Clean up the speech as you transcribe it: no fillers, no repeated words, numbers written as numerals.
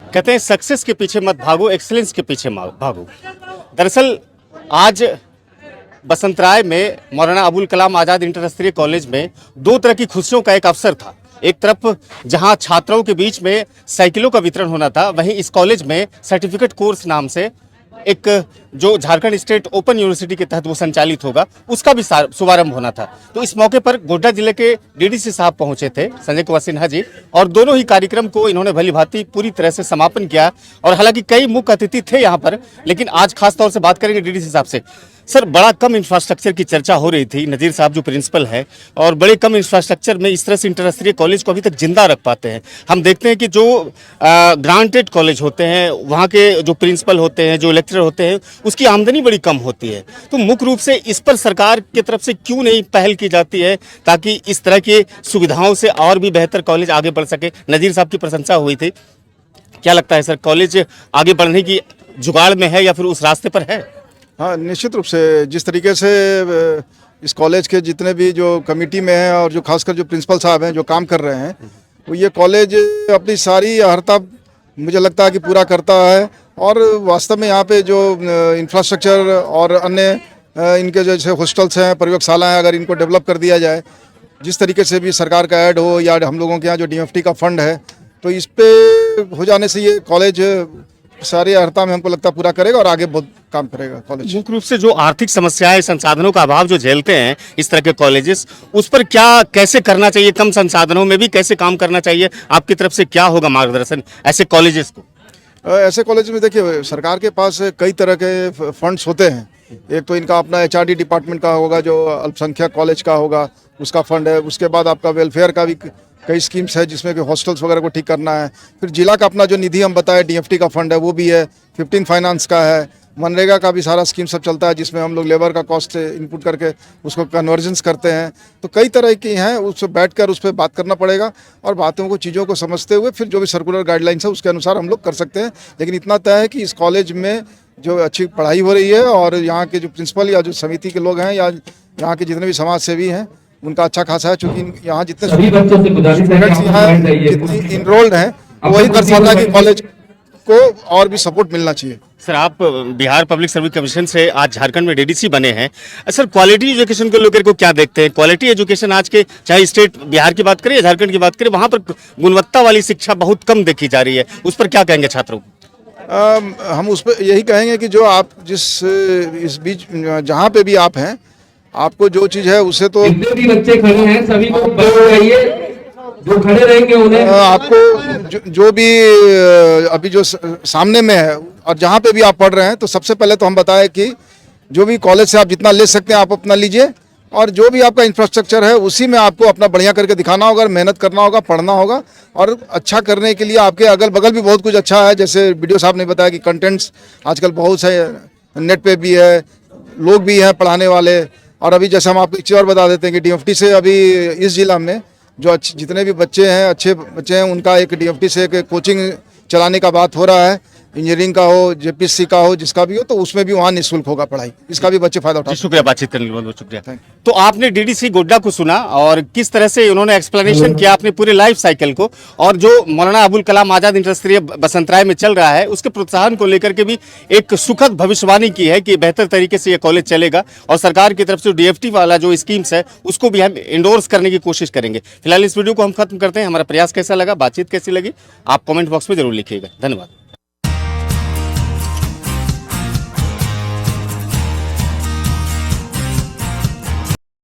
कहते हैं सक्सेस के पीछे मत भागो, एक्सीलेंस के पीछे भागो। दरअसल आज बसंतराय में मौलाना अबुल कलाम आज़ाद इंटर स्तरीय कॉलेज में दो तरह की खुशियों का एक अवसर था। एक तरफ जहां छात्रों के बीच में साइकिलों का वितरण होना था, वहीं इस कॉलेज में सर्टिफिकेट कोर्स नाम से एक जो झारखंड स्टेट ओपन यूनिवर्सिटी के तहत वो संचालित होगा, उसका भी शुभारंभ होना था। तो इस मौके पर गोड्डा जिले के डीडीसी साहब पहुंचे थे, संजय कुमार सिन्हा जी, और दोनों ही कार्यक्रम को इन्होंने भली भांति पूरी तरह से समापन किया। और हालांकि कई मुख्य अतिथि थे यहाँ पर, लेकिन आज खास तौर से बात करेंगे डीडीसी साहब से। सर, बड़ा कम इंफ्रास्ट्रक्चर की चर्चा हो रही थी, नज़ीर साहब जो प्रिंसिपल है, और बड़े कम इंफ्रास्ट्रक्चर में इस तरह से इंटर स्तरीय कॉलेज को अभी तक जिंदा रख पाते हैं। हम देखते हैं कि जो ग्रांटेड कॉलेज होते हैं, वहाँ के जो प्रिंसिपल होते हैं, जो लेक्चरर होते हैं, उसकी आमदनी बड़ी कम होती है। तो मुख्य रूप से इस पर सरकार की तरफ से क्यों नहीं पहल की जाती है ताकि इस तरह की सुविधाओं से और भी बेहतर कॉलेज आगे बढ़ सके? नज़ीर साहब की प्रशंसा हुई थी, क्या लगता है सर, कॉलेज आगे बढ़ने की जुगाड़ में है या फिर उस रास्ते पर है? हाँ, निश्चित रूप से जिस तरीके से इस कॉलेज के जितने भी जो कमेटी में हैं और जो खासकर जो प्रिंसिपल साहब हैं जो काम कर रहे हैं, तो ये कॉलेज अपनी सारी अहर्ता मुझे लगता है कि पूरा करता है। और वास्तव में यहाँ पे जो इंफ्रास्ट्रक्चर और अन्य इनके जैसे हॉस्टल्स हैं, प्रयोगशाला हैं, अगर इनको डेवलप कर दिया जाए, जिस तरीके से भी सरकार का ऐड हो या हम लोगों के यहाँ जो DFT का फंड है, तो इस पे हो जाने से ये कॉलेज सारी अर्थता में हमको लगता है पूरा करेगा और आगे बहुत काम करेगा कॉलेज। मुख्य रूप से जो आर्थिक समस्याएं, संसाधनों का अभाव जो झेलते हैं इस तरह के कॉलेजेस, उस पर क्या कैसे करना चाहिए? कम संसाधनों में भी कैसे काम करना चाहिए? आपकी तरफ से क्या होगा मार्गदर्शन ऐसे कॉलेजेस को? ऐसे कॉलेज में देखिए, सरकार के पास कई तरह के फंड्स होते हैं। एक तो इनका अपना HRD डिपार्टमेंट का होगा, जो अल्पसंख्यक कॉलेज का होगा, उसका फंड है। उसके बाद आपका वेलफेयर का भी कई स्कीम्स है, जिसमें कि हॉस्टल्स वगैरह को ठीक करना है। फिर जिला का अपना जो निधि हम बताए DFT का फंड है, वो भी है। 15 फाइनेंस का है, मनरेगा का भी सारा स्कीम सब चलता है, जिसमें हम लोग लेबर का कॉस्ट इनपुट करके उसको कन्वर्जेंस करते हैं। तो कई तरह की हैं, उस पर बैठ कर उस पर बात करना पड़ेगा और बातों को, चीज़ों को समझते हुए फिर जो भी सर्कुलर गाइडलाइंस है उसके अनुसार हम लोग कर सकते हैं। लेकिन इतना तय है कि इस कॉलेज में जो अच्छी पढ़ाई हो रही है और यहाँ के जो प्रिंसिपल या जो समिति के लोग हैं या यहाँ के जितने भी समाज सेवी हैं, उनका अच्छा खासा है। चूँकि यहाँ जितने स्टूडेंट्स यहाँ जितनी इनरोल्ड हैं, वही दर्शाता है कि कॉलेज को और भी सपोर्ट मिलना चाहिए। सर, आप बिहार पब्लिक सर्विस कमीशन से आज झारखंड में DDC बने हैं। सर, क्वालिटी एजुकेशन को लेकर को क्या देखते हैं? क्वालिटी एजुकेशन आज के, चाहे स्टेट बिहार की बात करें या झारखंड की बात करें, वहाँ पर गुणवत्ता वाली शिक्षा बहुत कम देखी जा रही है। उस पर क्या कहेंगे छात्रों को? हम उस पर यही कहेंगे कि जो आप इस बीच जहाँ पे भी आप हैं, आपको जो चीज़ है उससे तो जितने भी बच्चे खड़े हैं सभी को बताइए, जो खड़े रहेंगे उन्हें आपको जो भी अभी जो सामने में है और जहाँ पे भी आप पढ़ रहे हैं, तो सबसे पहले तो हम बताएं कि जो भी कॉलेज से आप जितना ले सकते हैं आप अपना लीजिए, और जो भी आपका इंफ्रास्ट्रक्चर है उसी में आपको अपना बढ़िया करके दिखाना होगा, मेहनत करना होगा, पढ़ना होगा। और अच्छा करने के लिए आपके अगल बगल भी बहुत कुछ अच्छा है। जैसे वीडियो साहब ने बताया कि कंटेंट्स आजकल बहुत से नेट पे भी है, लोग भी हैं पढ़ाने वाले। और अभी जैसे हम आपको एक चीज़ और बता देते हैं कि DFT से अभी इस जिला में जो जितने भी बच्चे हैं, अच्छे बच्चे हैं, उनका एक DFT से एक कोचिंग चलाने का बात हो रहा है। इंजीनियरिंग का हो, JPSC का हो, जिसका भी हो, तो उसमें भी वहाँ निःशुल्क होगा पढ़ाई। इसका भी बच्चे फायदा उठा। शुक्रिया बातचीत करने के लिए, बहुत शुक्रिया। तो आपने DDC गोड्डा को सुना और किस तरह से उन्होंने एक्सप्लेनेशन किया अपने पूरे लाइफ साइकिल को, और जो मौलाना अबुल कलाम आज़ाद इंटर स्तरीय बसंतराय में चल रहा है उसके प्रोत्साहन को लेकर के भी एक सुखद भविष्यवाणी की है कि बेहतर तरीके से ये कॉलेज चलेगा। और सरकार की तरफ से DFT वाला जो स्कीम्स है उसको भी हम इंडोर्स करने की कोशिश करेंगे। फिलहाल इस वीडियो को हम खत्म करते हैं। हमारा प्रयास कैसा लगा, बातचीत कैसी लगी, आप कमेंट बॉक्स में जरूर लिखिएगा। धन्यवाद।